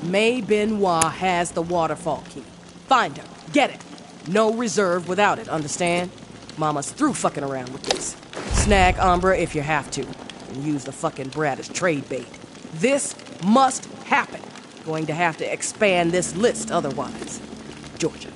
May Benoit has the waterfall key. Find her. Get it. No reserve without it, understand? Mama's through fucking around with this. Snag Umbra if you have to, and use the fucking brat as trade bait. This must happen. Going to have to expand this list otherwise. Georgia.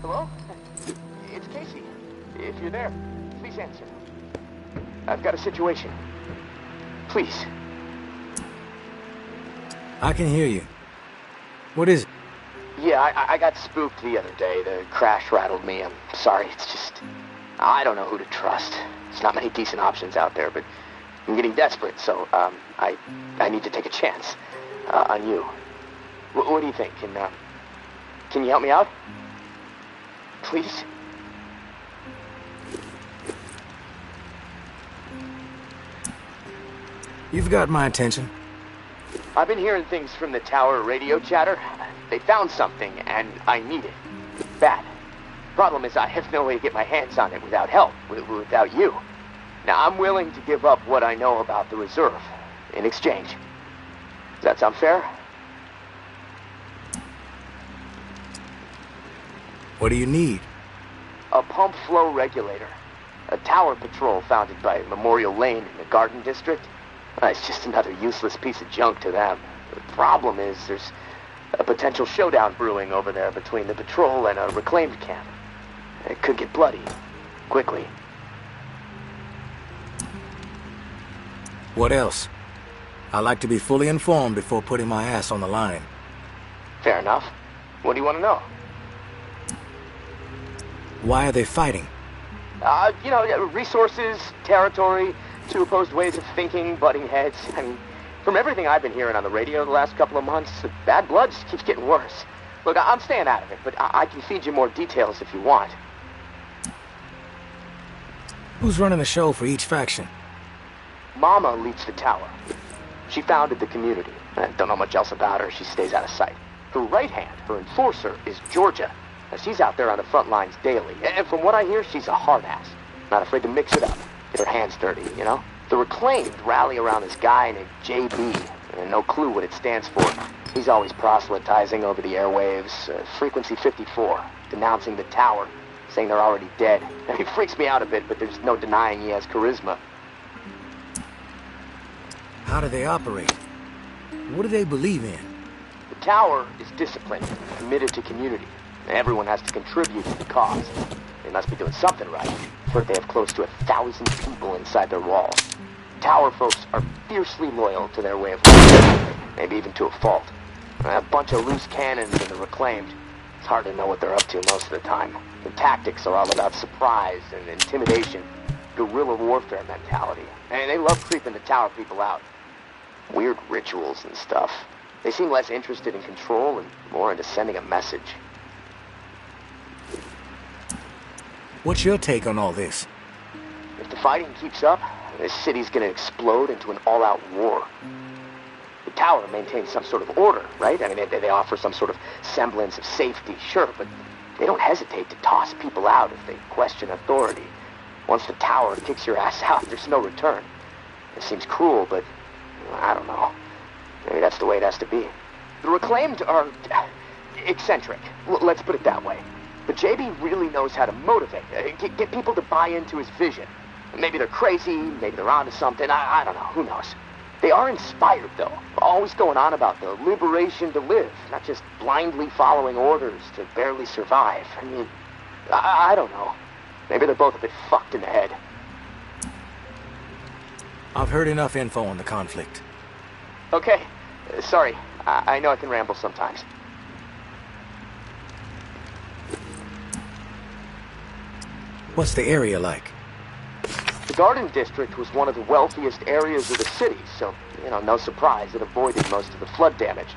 Hello? It's Casey. If you're there, please answer. I've got a situation. Please. I can hear you. What is it? Yeah, I got spooked the other day. The crash rattled me. I'm sorry. It's just... I don't know who to trust. There's not many decent options out there, but I'm getting desperate, so, I need to take a chance, on you. What do you think? Can you help me out? Please? You've got my attention. I've been hearing things from the tower radio chatter. They found something, and I need it. Bad. Problem is, I have no way to get my hands on it without help, without you. Now, I'm willing to give up what I know about the reserve in exchange. Does that sound fair? What do you need? A pump flow regulator. A tower patrol founded by Memorial Lane in the Garden District. It's just another useless piece of junk to them. The problem is there's a potential showdown brewing over there between the patrol and a reclaimed camp. It could get bloody. Quickly. What else? I like to be fully informed before putting my ass on the line. Fair enough. What do you want to know? Why are they fighting? Resources, territory, two opposed ways of thinking, butting heads. I mean, from everything I've been hearing on the radio the last couple of months, the bad blood just keeps getting worse. Look, I'm staying out of it, but I can feed you more details if you want. Who's running the show for each faction? Mama leads the tower. She founded the community. I don't know much else about her. She stays out of sight. Her right hand, her enforcer, is Georgia. Now, she's out there on the front lines daily. And from what I hear, she's a hard ass. Not afraid to mix it up. Get her hands dirty, you know? The reclaimed rally around this guy named JB. And no clue what it stands for. He's always proselytizing over the airwaves. Frequency 54. Denouncing the tower. Saying they're already dead. He freaks me out a bit, but there's no denying he has charisma. How do they operate? What do they believe in? The tower is disciplined, committed to community. Everyone has to contribute to the cause. They must be doing something right. For they have close to 1,000 people inside their walls. Tower folks are fiercely loyal to their way of life, maybe even to a fault. A bunch of loose cannons in the reclaimed. It's hard to know what they're up to most of the time. The tactics are all about surprise and intimidation, guerrilla warfare mentality. And they love creeping the tower people out. Weird rituals and stuff. They seem less interested in control and more into sending a message. What's your take on all this? If the fighting keeps up, this city's gonna explode into an all-out war. The tower maintains some sort of order, right? I mean, they offer some sort of semblance of safety, sure, but they don't hesitate to toss people out if they question authority. Once the tower kicks your ass out, there's no return. It seems cruel, but I don't know. Maybe that's the way it has to be. The reclaimed are eccentric. Let's put it that way. But JB really knows how to motivate, get people to buy into his vision. Maybe they're crazy, maybe they're onto something, I don't know, who knows. They are inspired, though, always going on about the liberation to live, not just blindly following orders to barely survive. I mean, I don't know. Maybe they're both a bit fucked in the head. I've heard enough info on the conflict. Okay, sorry. I know I can ramble sometimes. What's the area like? The Garden District was one of the wealthiest areas of the city, so, no surprise it avoided most of the flood damage.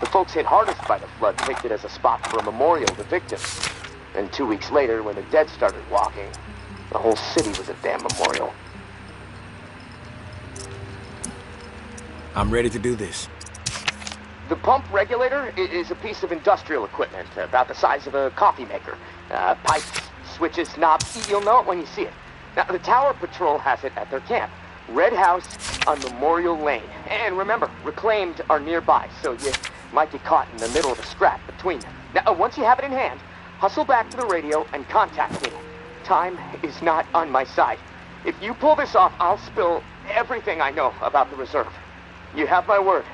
The folks hit hardest by the flood picked it as a spot for a memorial to victims. And 2 weeks later, when the dead started walking, the whole city was a damn memorial. I'm ready to do this. The pump regulator is a piece of industrial equipment, about the size of a coffee maker. Pipes, switches, knobs, you'll know it when you see it. Now, the Tower Patrol has it at their camp. Red House on Memorial Lane. And remember, reclaimed are nearby, so you might get caught in the middle of a scrap between them. Now, once you have it in hand, hustle back to the radio and contact me. Time is not on my side. If you pull this off, I'll spill everything I know about the reserve. You have my word.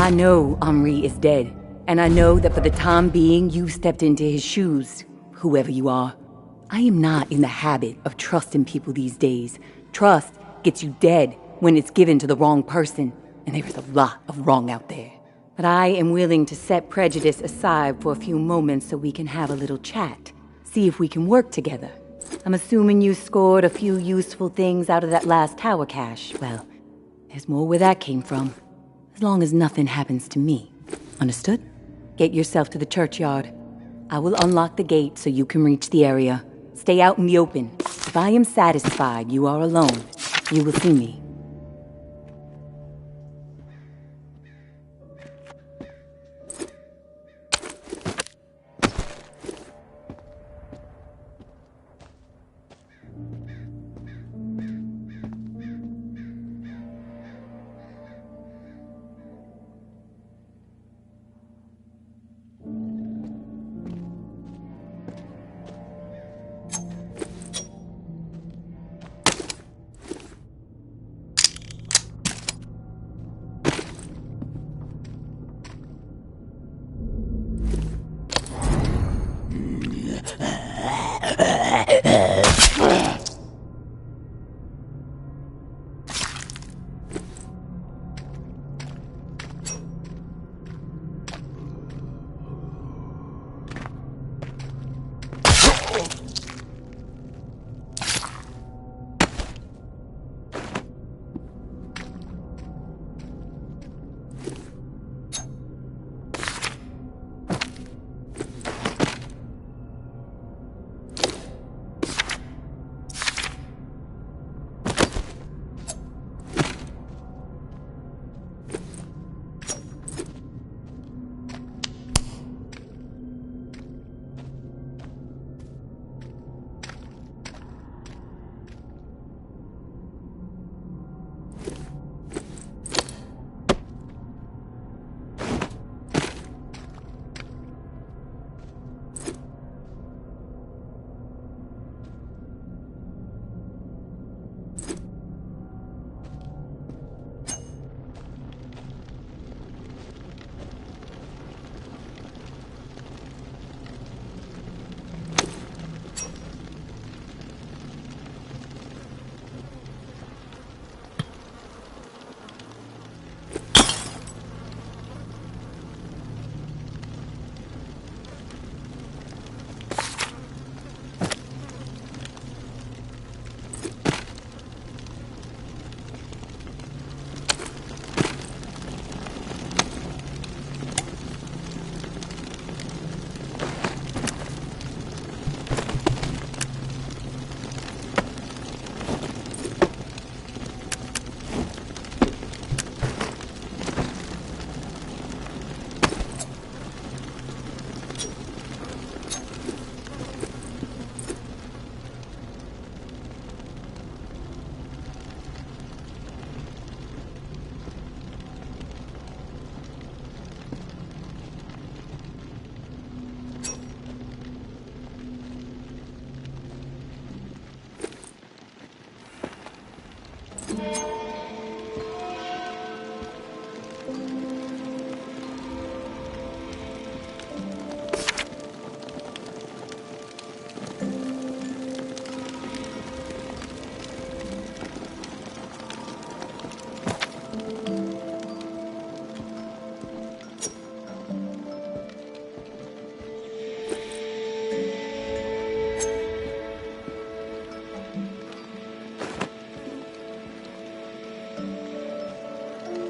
I know Henri is dead, and I know that for the time being you stepped into his shoes, whoever you are. I am not in the habit of trusting people these days. Trust gets you dead when it's given to the wrong person, and there is a lot of wrong out there. But I am willing to set prejudice aside for a few moments so we can have a little chat, see if we can work together. I'm assuming you scored a few useful things out of that last tower cache. Well, there's more where that came from. As long as nothing happens to me. Understood? Get yourself to the churchyard. I will unlock the gate so you can reach the area. Stay out in the open. If I am satisfied you are alone, you will see me.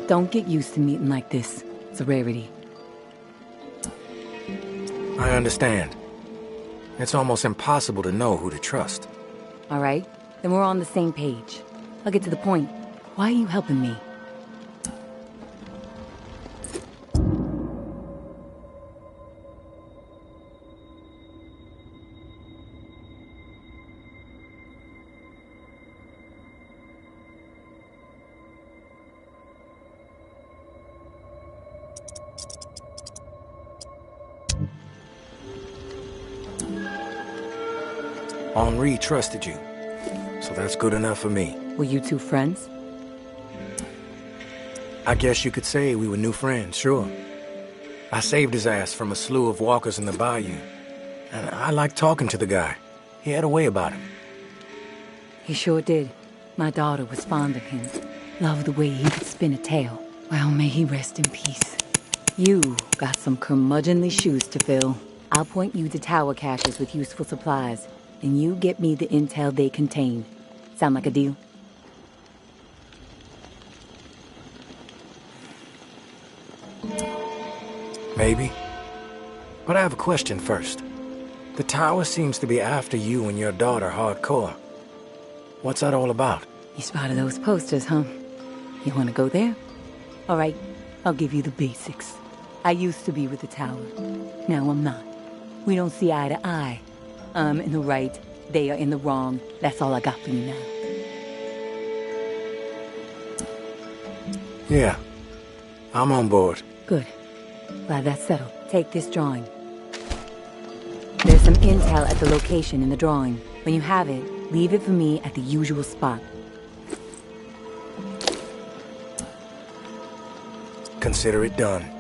Don't get used to meeting like this. It's a rarity. I understand. It's almost impossible to know who to trust. All right, then we're on the same page. I'll get to the point. Why are you helping me? Henri trusted you. So that's good enough for me. Were you two friends? I guess you could say we were new friends, sure. I saved his ass from a slew of walkers in the bayou. And I liked talking to the guy. He had a way about him. He sure did. My daughter was fond of him. Loved the way he could spin a tale. Well, may he rest in peace. You got some curmudgeonly shoes to fill. I'll point you to tower caches with useful supplies, and you get me the intel they contain. Sound like a deal? Maybe. But I have a question first. The tower seems to be after you and your daughter hardcore. What's that all about? You spotted those posters, huh? You want to go there? All right, I'll give you the basics. I used to be with the tower. Now I'm not. We don't see eye to eye. I'm in the right, they are in the wrong. That's all I got for you now. Yeah, I'm on board. Good. Glad that's settled. Take this drawing. There's some intel at the location in the drawing. When you have it, leave it for me at the usual spot. Consider it done.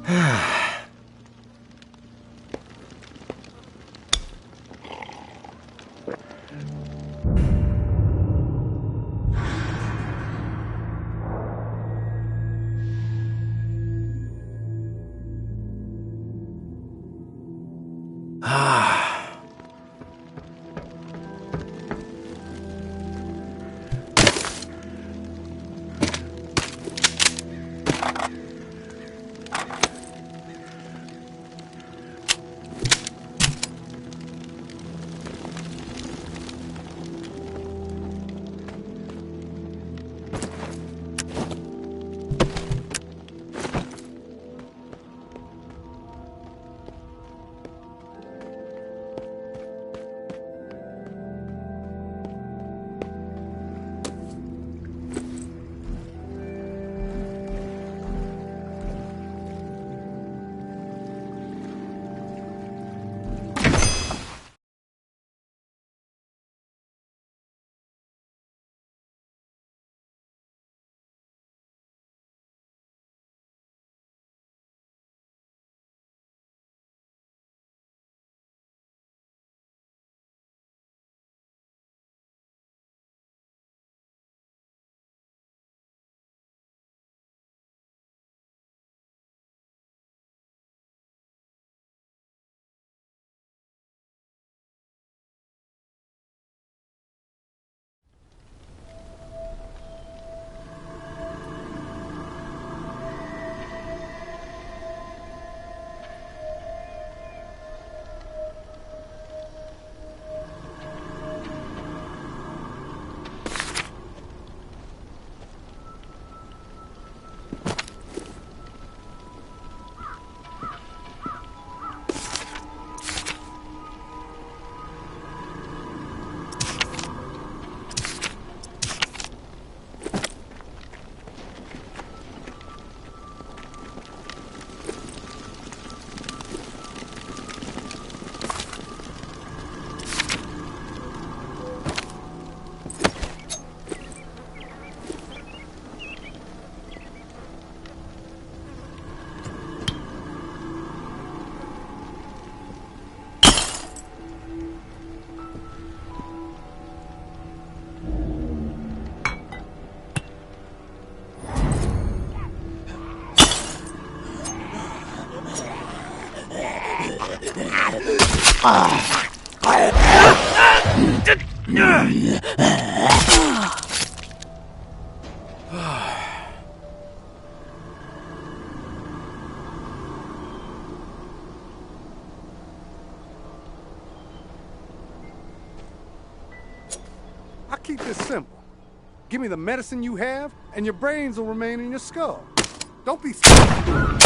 I keep this simple. Give me the medicine you have, and your brains will remain in your skull. Don't be stupid.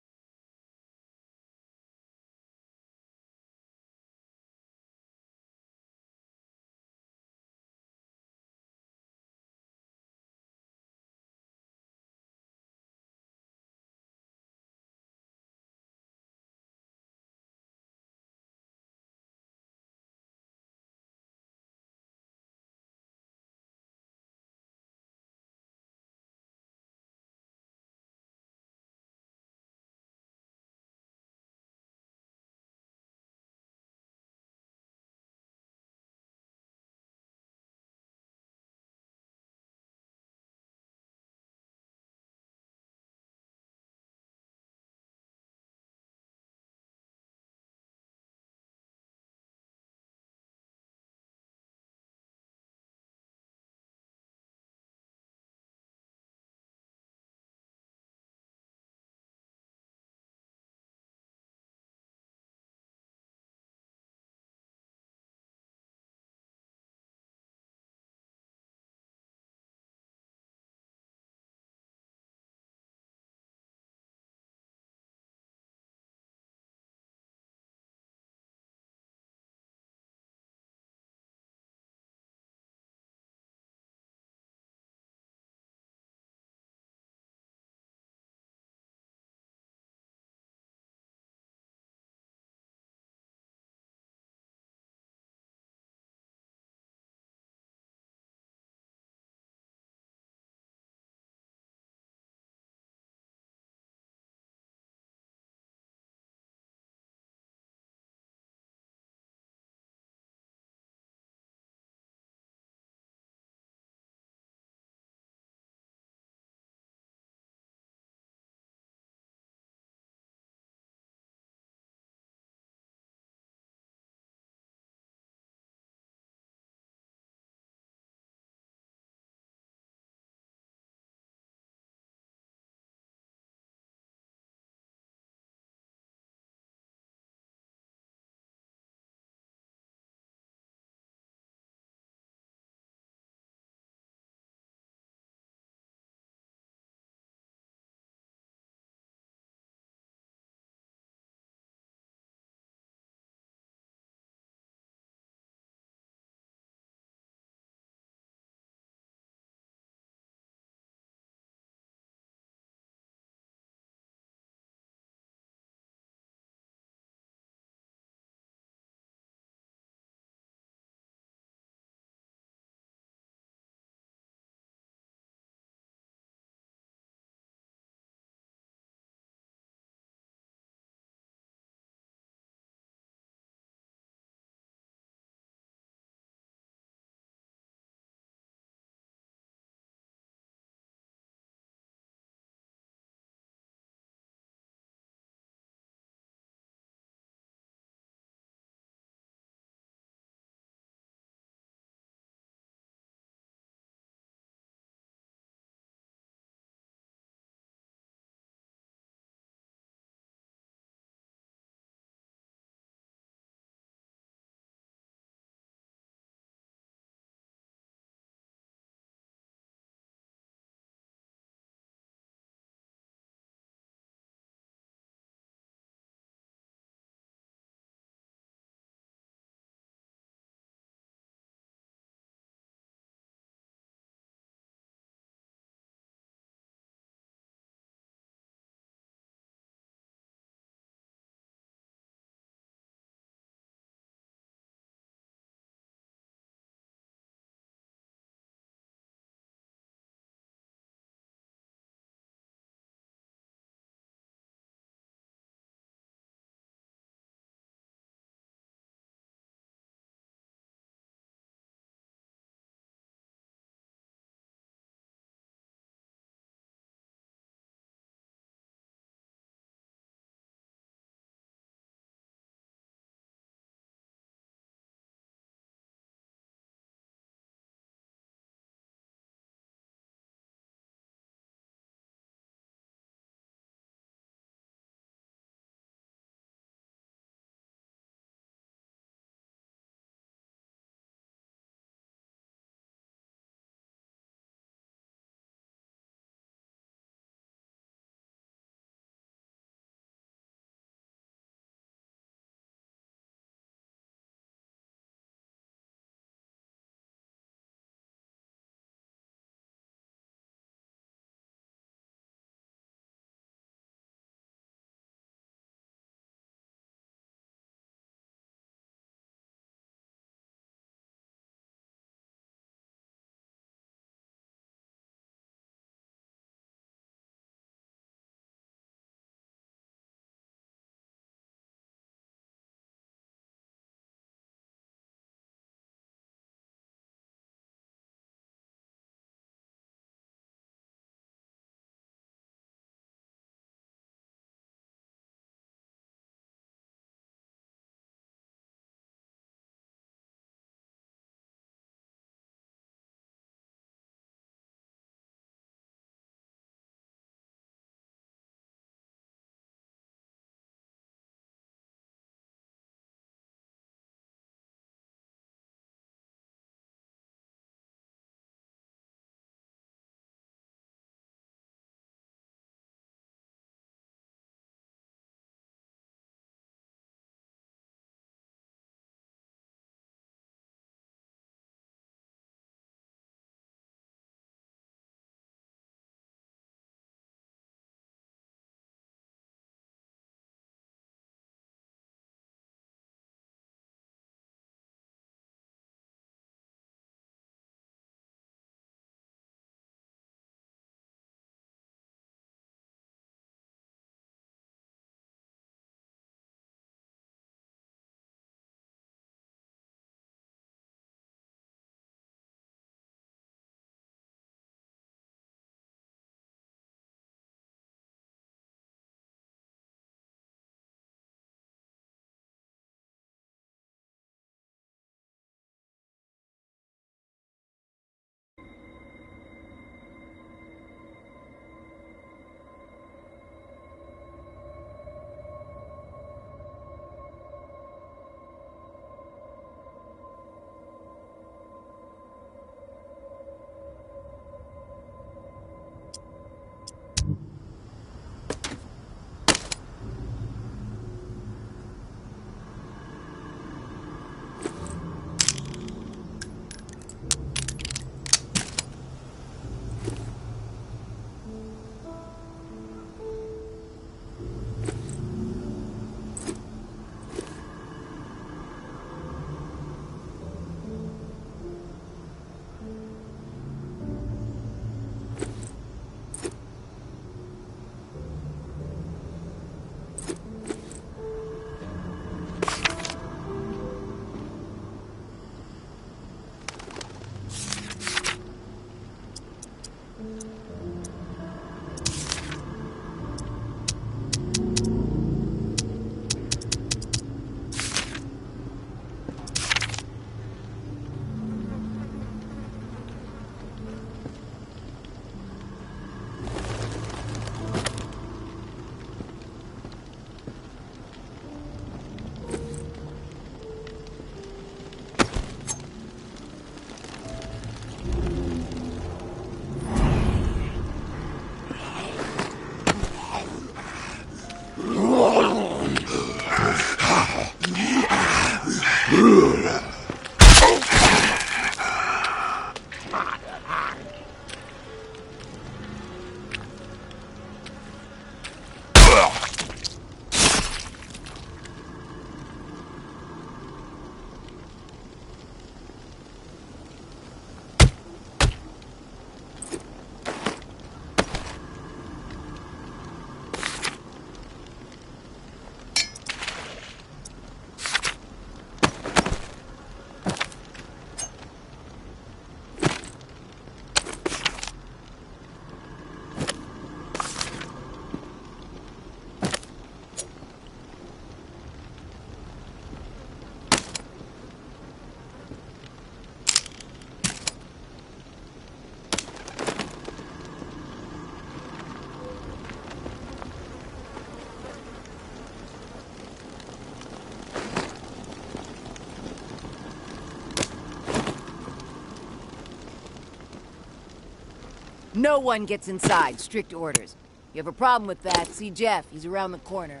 No one gets inside. Strict orders. You have a problem with that, see Jeff. He's around the corner.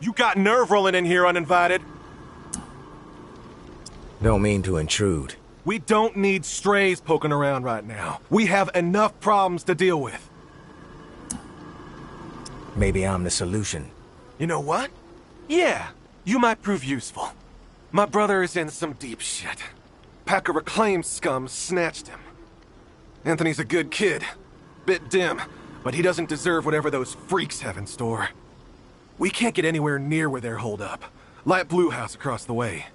You got nerve rolling in here uninvited. Don't mean to intrude. We don't need strays poking around right now. We have enough problems to deal with. Maybe I'm the solution. You know what? Yeah, you might prove useful. My brother is in some deep shit. Pack of reclaimed scum snatched him. Anthony's a good kid. Bit dim, but he doesn't deserve whatever those freaks have in store. We can't get anywhere near where they're holed up. Light Blue House across the way.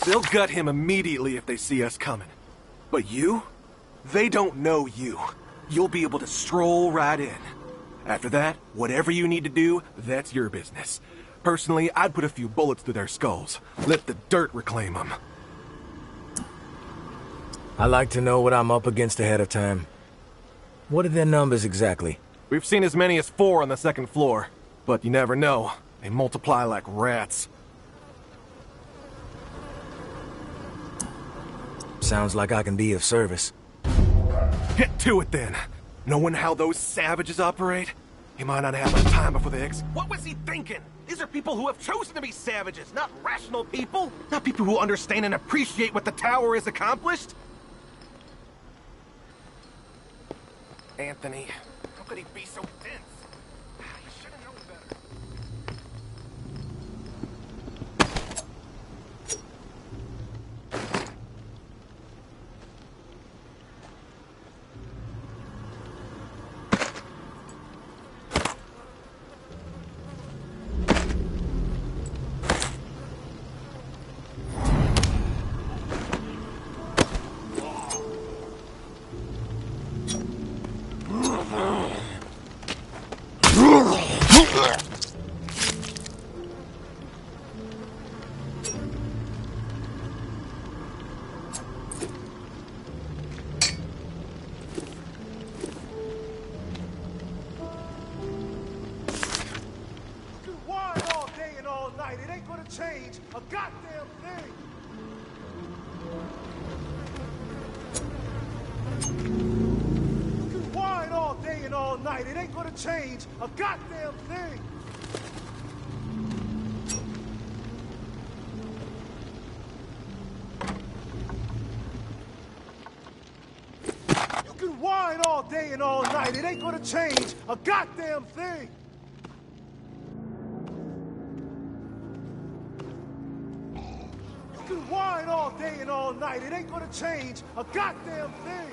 They'll gut him immediately if they see us coming. But you? They don't know you. You'll be able to stroll right in. After that, whatever you need to do, that's your business. Personally, I'd put a few bullets through their skulls. Let the dirt reclaim them. I like to know what I'm up against ahead of time. What are their numbers exactly? We've seen as many as 4 on the second floor. But you never know. They multiply like rats. Sounds like I can be of service. Get to it then. Knowing how those savages operate, he might not have much time before the What was he thinking? These are people who have chosen to be savages, not rational people. Not people who understand and appreciate what the tower has accomplished. Anthony, how could he be so dense? Change a goddamn thing! You can whine all day and all night, it ain't gonna change a goddamn thing! You can whine all day and all night, it ain't gonna change a goddamn thing! You can whine all day and all night. It ain't gonna change a goddamn thing.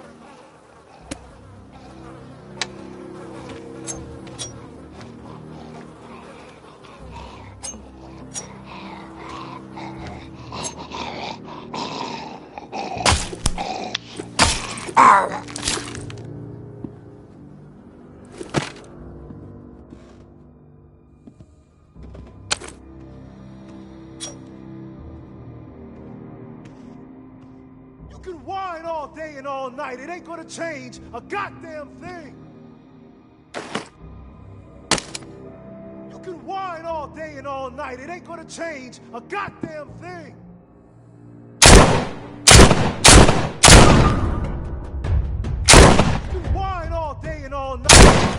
You can whine all day and all night. It ain't gonna change a goddamn thing. You can whine all day and all night. It ain't gonna change a goddamn thing. You can whine all day and all night.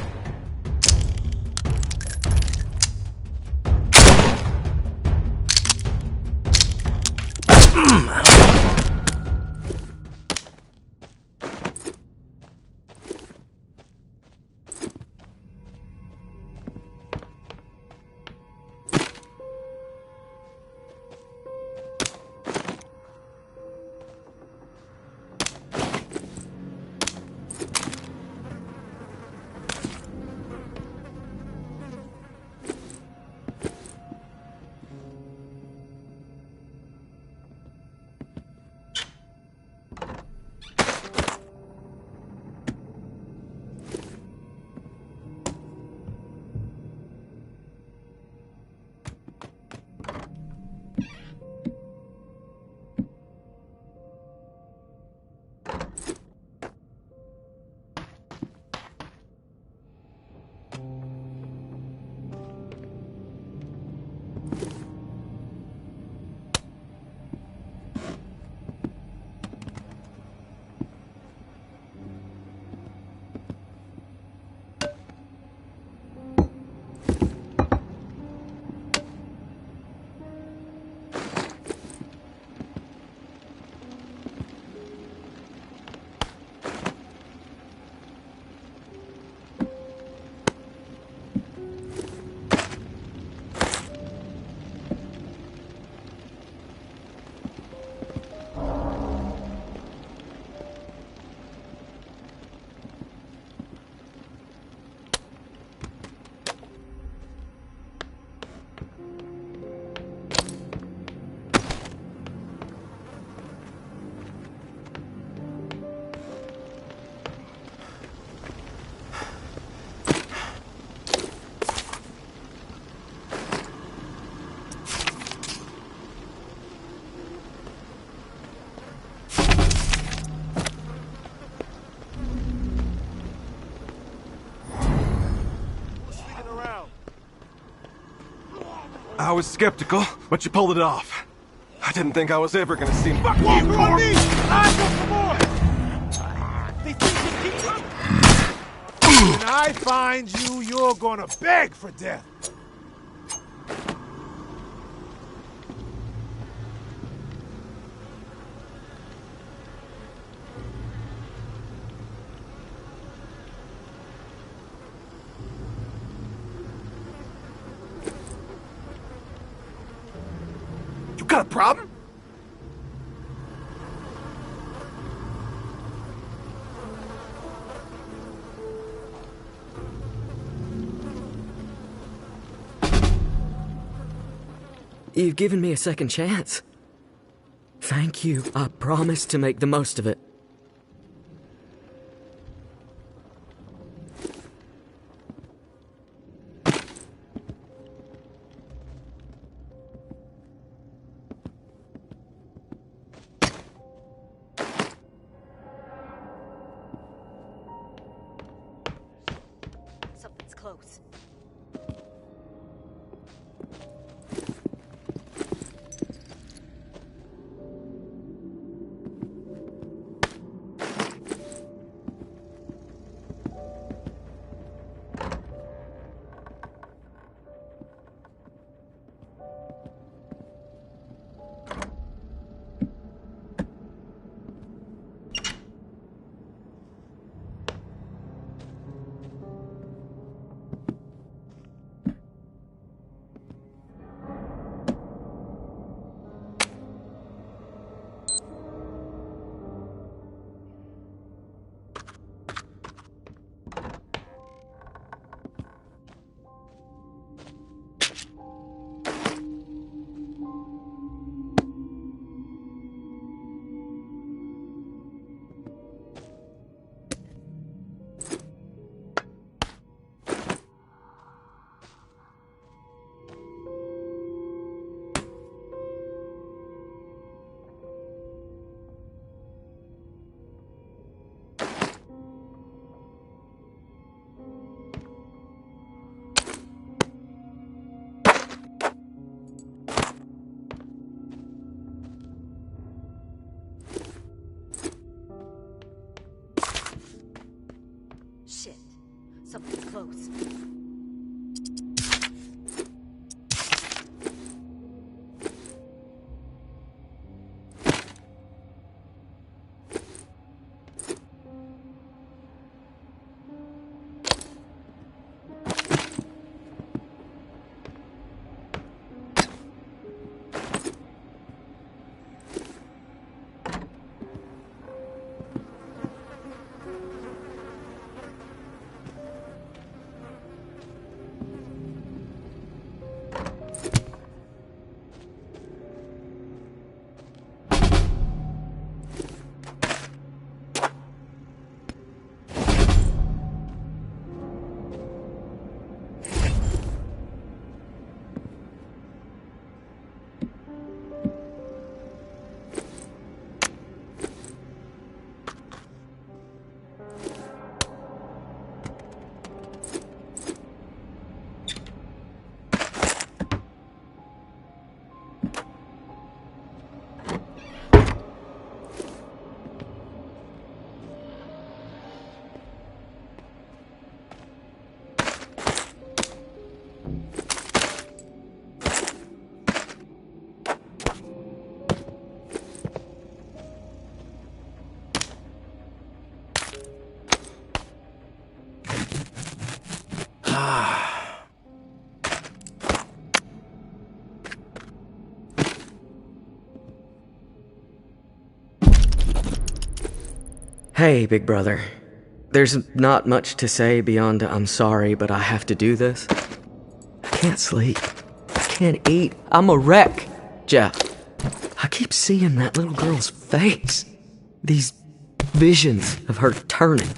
I was skeptical, but you pulled it off. I didn't think I was ever gonna see... Fuck you, on me! I go for more! They think you keep up? When I find you, you're gonna beg for death. You got a problem? You've given me a second chance. Thank you. I promise to make the most of it. Something's close. Shit. Something's close. Hey, big brother. There's not much to say beyond I'm sorry, but I have to do this. I can't sleep. I can't eat. I'm a wreck, Jeff. I keep seeing that little girl's face. These visions of her turning.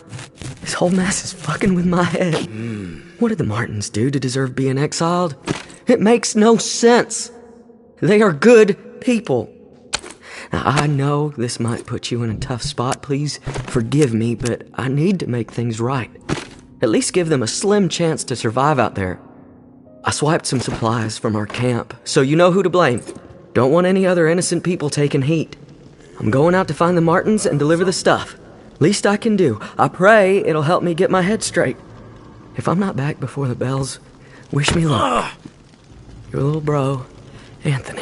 This whole mess is fucking with my head. What did the Martins do to deserve being exiled? It makes no sense. They are good people. Now, I know this might put you in a tough spot. Please forgive me, but I need to make things right. At least give them a slim chance to survive out there. I swiped some supplies from our camp, so you know who to blame. Don't want any other innocent people taking heat. I'm going out to find the Martins and deliver the stuff. Least I can do. I pray it'll help me get my head straight. If I'm not back before the bells, wish me luck. Your little bro, Anthony.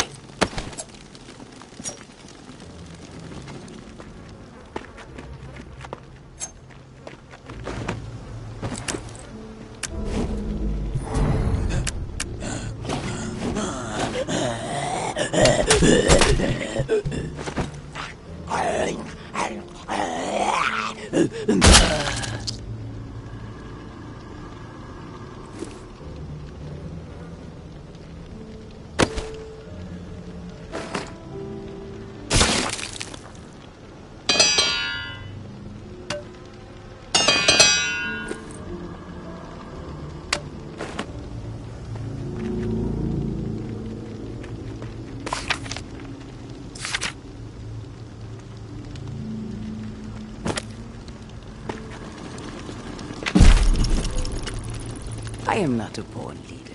I am not a born leader,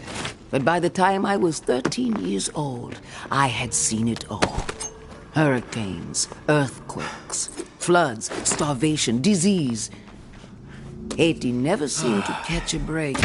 but by the time I was 13 years old, I had seen it all. Hurricanes, earthquakes, floods, starvation, disease. Haiti never seemed to catch a break.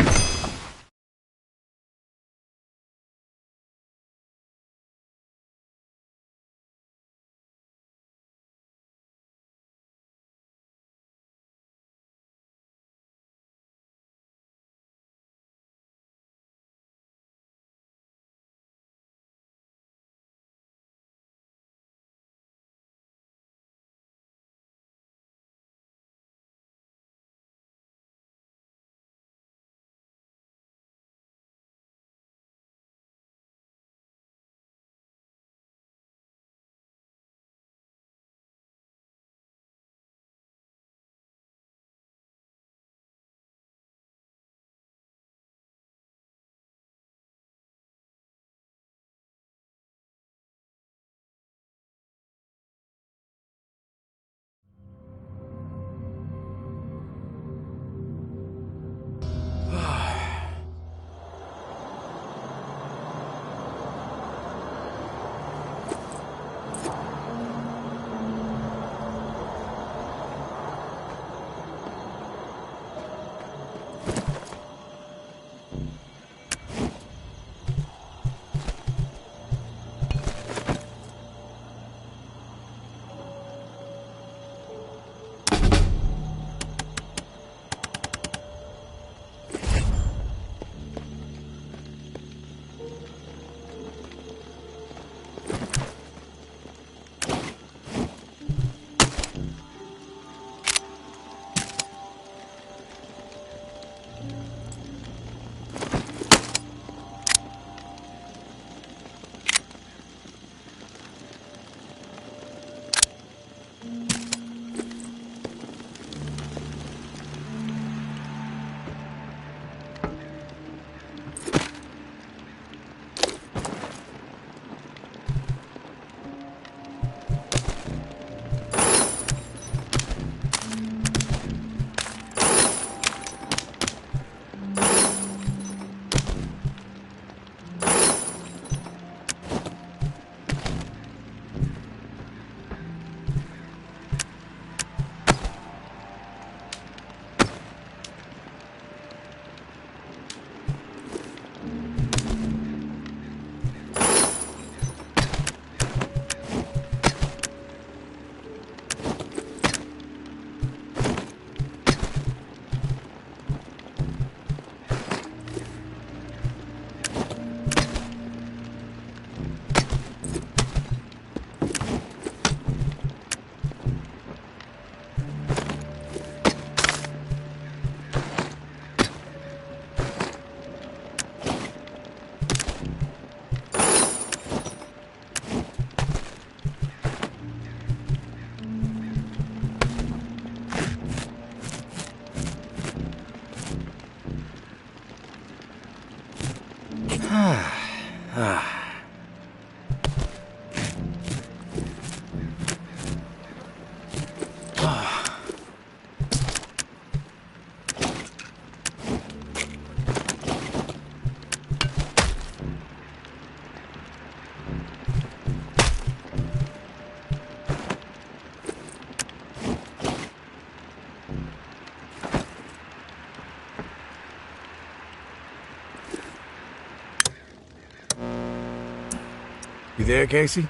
there, Casey?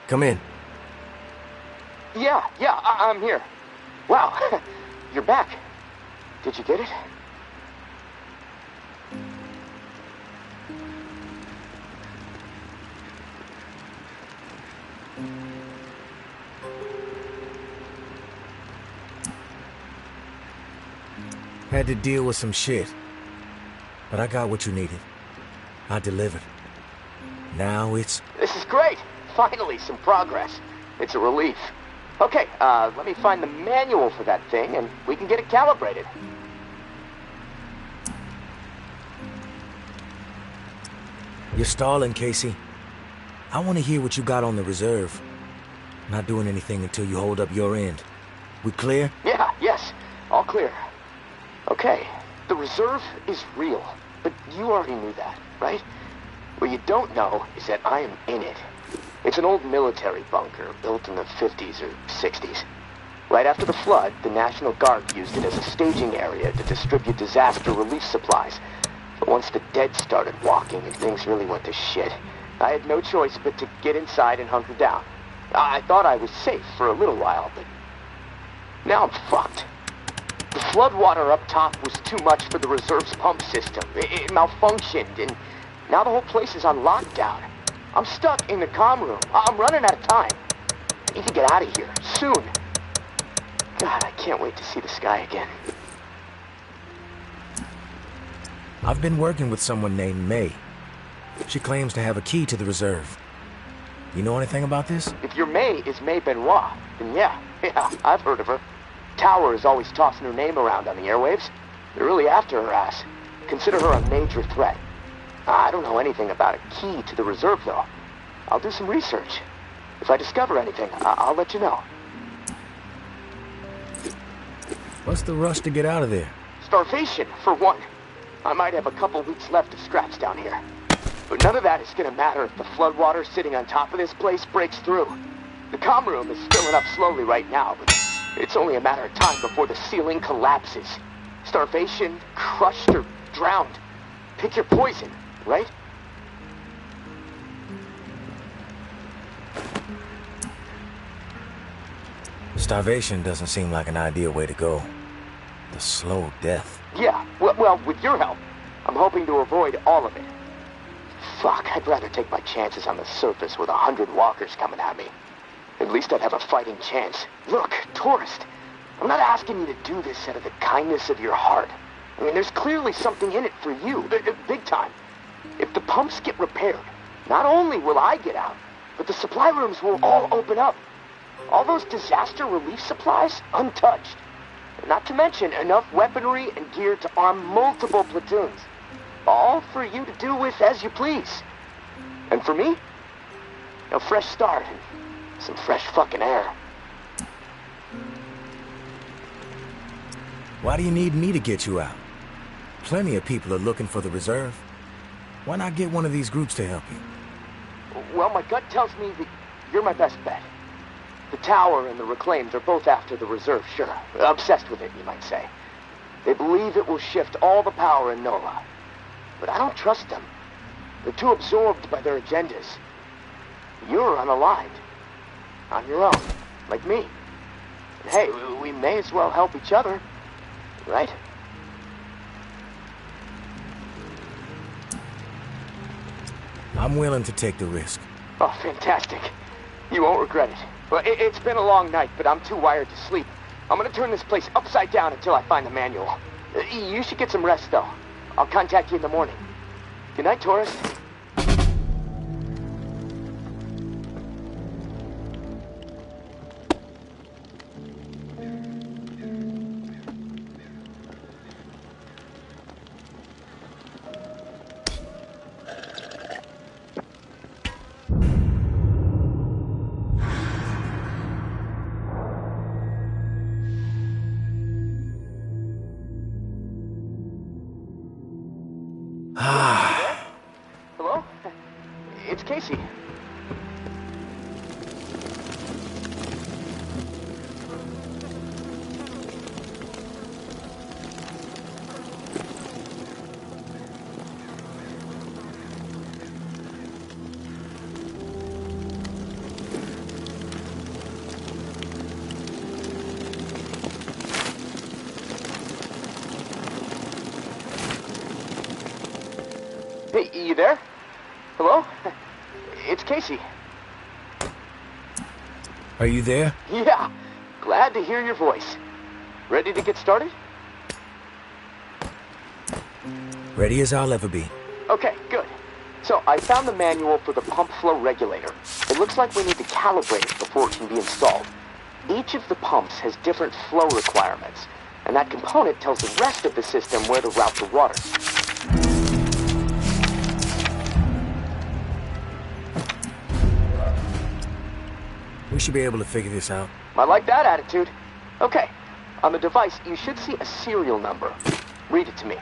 Come in. Yeah, I'm here. Wow, you're back. Did you get it? Had to deal with some shit. But I got what you needed. I delivered. Now it's... This is great. Finally, some progress. It's a relief. Okay, let me find the manual for that thing, and we can get it calibrated. You're stalling, Casey. I want to hear what you got on the reserve. Not doing anything until you hold up your end. We clear? Yes. All clear. Okay, the reserve is real, but you already knew that, right? What you don't know is that I am in it. It's an old military bunker built in the 50s or 60s. Right after the flood, the National Guard used it as a staging area to distribute disaster relief supplies. But once the dead started walking and things really went to shit, I had no choice but to get inside and hunker down. I thought I was safe for a little while, but now I'm fucked. The floodwater up top was too much for the reserve's pump system. It malfunctioned, and now the whole place is on lockdown. I'm stuck in the comm room. I'm running out of time. I need to get out of here, soon. God, I can't wait to see the sky again. I've been working with someone named May. She claims to have a key to the reserve. You know anything about this? If your May is May Benoit, then yeah, I've heard of her. Tower is always tossing her name around on the airwaves. They're really after her ass. Consider her a major threat. I don't know anything about a key to the reserve, though. I'll do some research. If I discover anything, I'll let you know. What's the rush to get out of there? Starvation, for one. I might have a couple weeks left of scraps down here. But none of that is gonna matter if the floodwater sitting on top of this place breaks through. The comm room is filling up slowly right now, but it's only a matter of time before the ceiling collapses. Starvation, crushed, or drowned. Pick your poison, right? Starvation doesn't seem like an ideal way to go. The slow death. Yeah, well, with your help, I'm hoping to avoid all of it. Fuck, I'd rather take my chances on the surface with 100 walkers coming at me. At least I'd have a fighting chance. Look, tourist, I'm not asking you to do this out of the kindness of your heart. I mean, there's clearly something in it for you, big time. If the pumps get repaired, not only will I get out, but the supply rooms will all open up. All those disaster relief supplies, untouched. Not to mention enough weaponry and gear to arm multiple platoons. All for you to do with as you please. And for me, a fresh start and some fresh fucking air. Why do you need me to get you out? Plenty of people are looking for the reserve. Why not get one of these groups to help you? Well, my gut tells me that you're my best bet. The Tower and the Reclaimed are both after the reserve, sure. Obsessed with it, you might say. They believe it will shift all the power in NOLA. But I don't trust them. They're too absorbed by their agendas. You're unaligned. On your own, like me. And hey, we may as well help each other, right? I'm willing to take the risk. Oh, fantastic. You won't regret it. Well, it's been a long night, but I'm too wired to sleep. I'm gonna turn this place upside down until I find the manual. You should get some rest, though. I'll contact you in the morning. Good night, tourist. Hello? It's Casey. Hey, you there? Hello? It's Casey. Are you there? Yeah, glad to hear your voice. Ready to get started? Ready as I'll ever be. Okay, good. So, I found the manual for the pump flow regulator. It looks like we need to calibrate it before it can be installed. Each of the pumps has different flow requirements, and that component tells the rest of the system where to route the water. We should be able to figure this out. I like that attitude. Okay, on the device, you should see a serial number. Read it to me.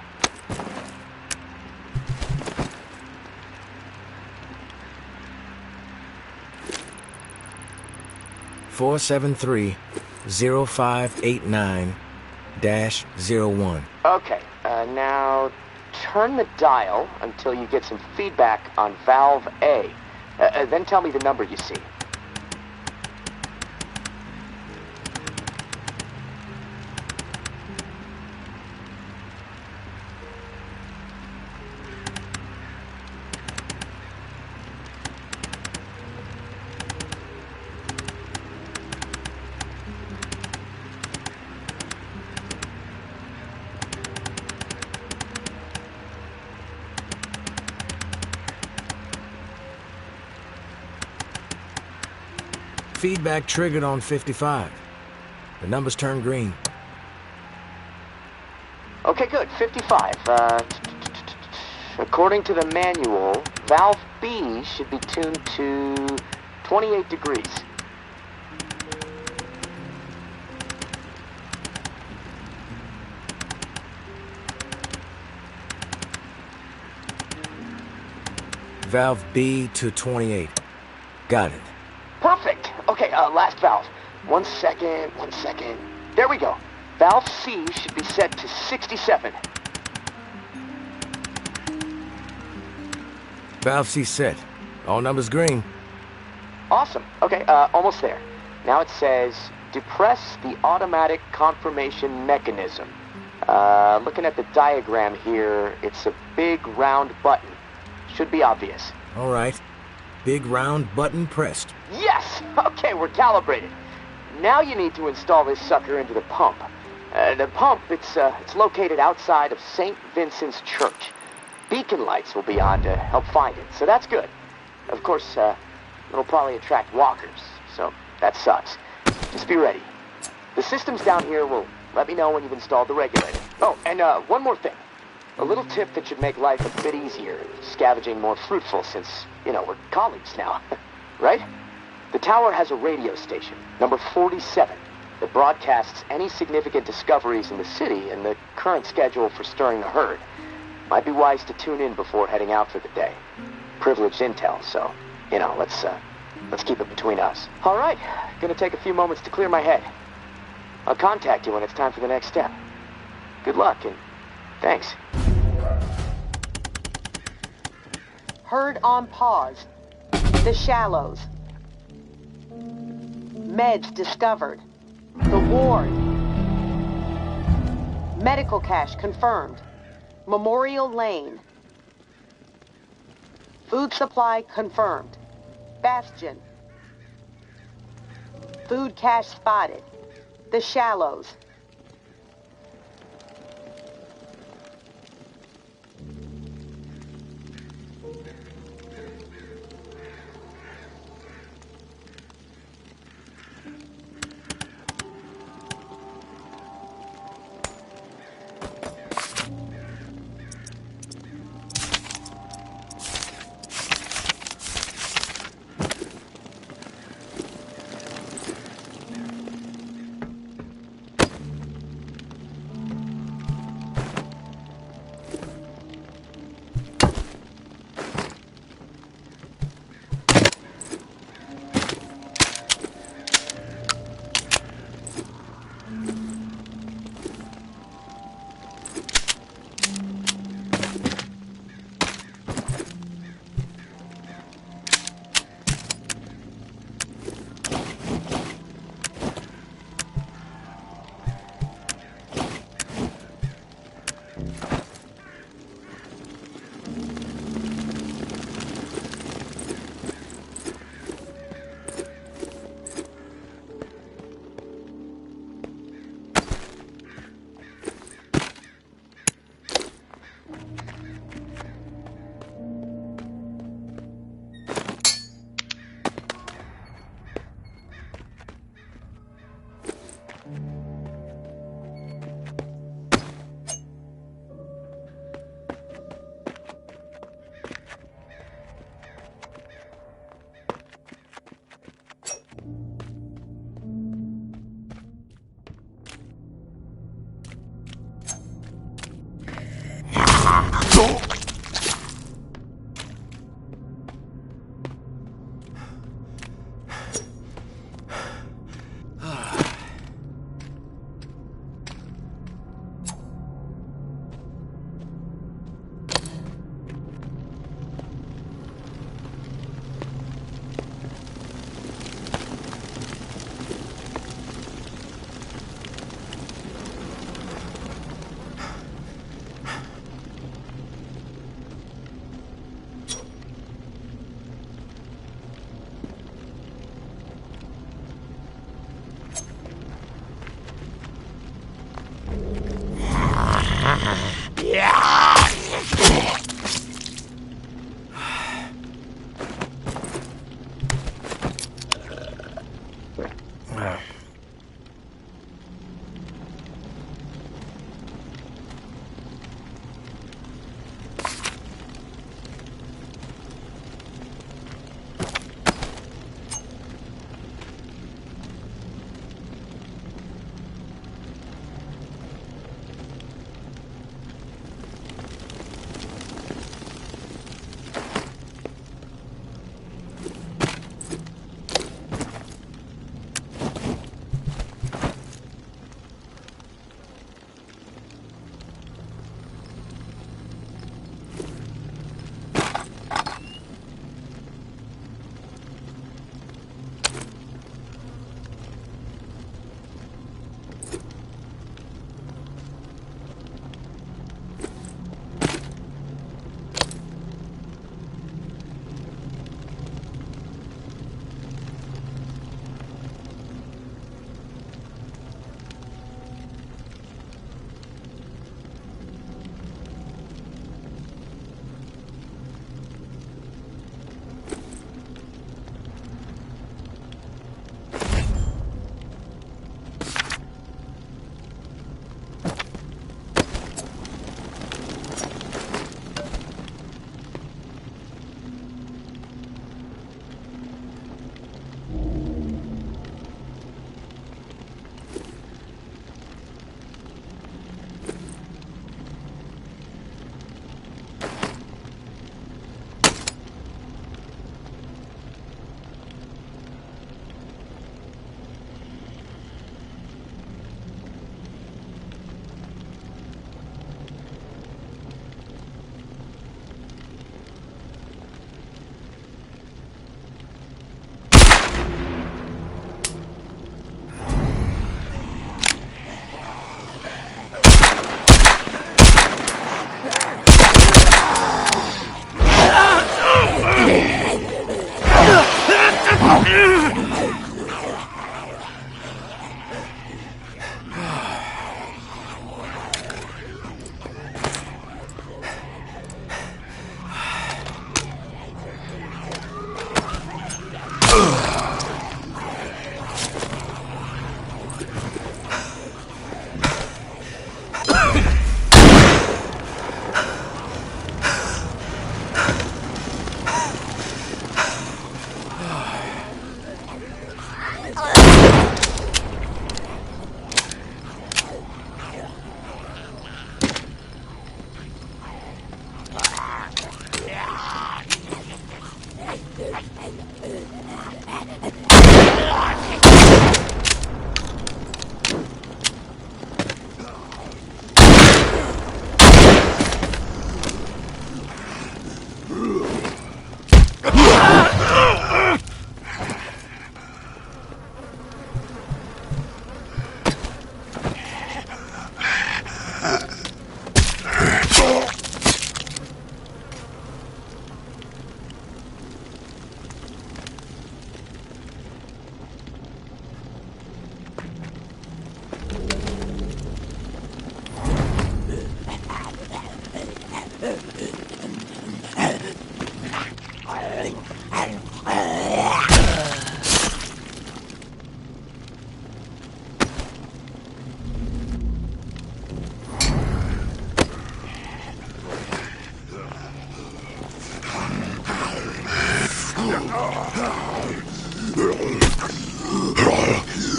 473-0589-01. Okay, now turn the dial until you get some feedback on valve A. Then tell me the number you see. Feedback triggered on 55. The numbers turned green. Okay, good. 55. According to the manual, valve B should be tuned to 28 degrees. Valve B to 28. Got it. Perfect. Okay, last valve. 1 second, 1 second. There we go. Valve C should be set to 67. Valve C set. All numbers green. Awesome. Okay, almost there. Now it says, depress the automatic confirmation mechanism. Looking at the diagram here, it's a big round button. Should be obvious. All right. Big round button pressed. Yes! Okay, we're calibrated. Now you need to install this sucker into the pump. The pump, it's located outside of St. Vincent's Church. Beacon lights will be on to help find it, so that's good. Of course, it'll probably attract walkers, so that sucks. Just be ready. The systems down here will let me know when you've installed the regulator. Oh, and one more thing. A little tip that should make life a bit easier, scavenging more fruitful since, we're colleagues now, right? The tower has a radio station, number 47, that broadcasts any significant discoveries in the city and the current schedule for stirring the herd. Might be wise to tune in before heading out for the day. Privileged intel, so, let's keep it between us. All right, gonna take a few moments to clear my head. I'll contact you when it's time for the next step. Good luck, and thanks. Herd on pause. The Shallows. Meds discovered. The ward. Medical cache confirmed. Memorial Lane. Food supply confirmed. Bastion. Food cache spotted. The Shallows.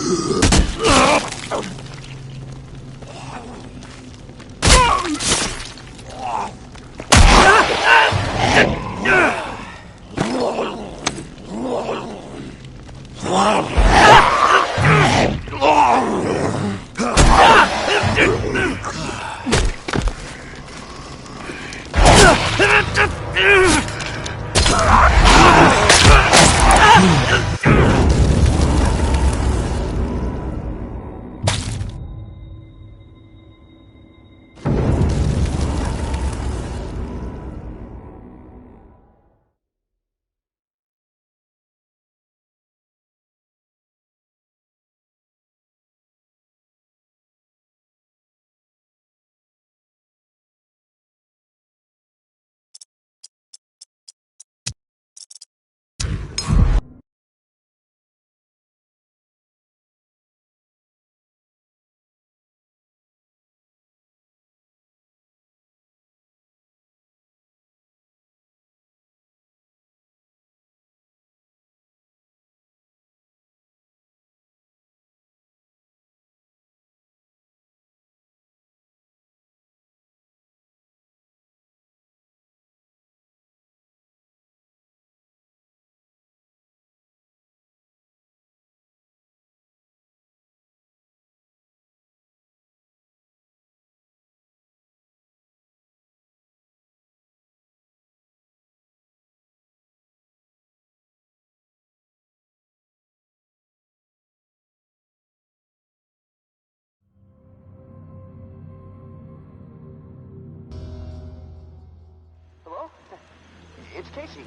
Hello? It's Casey.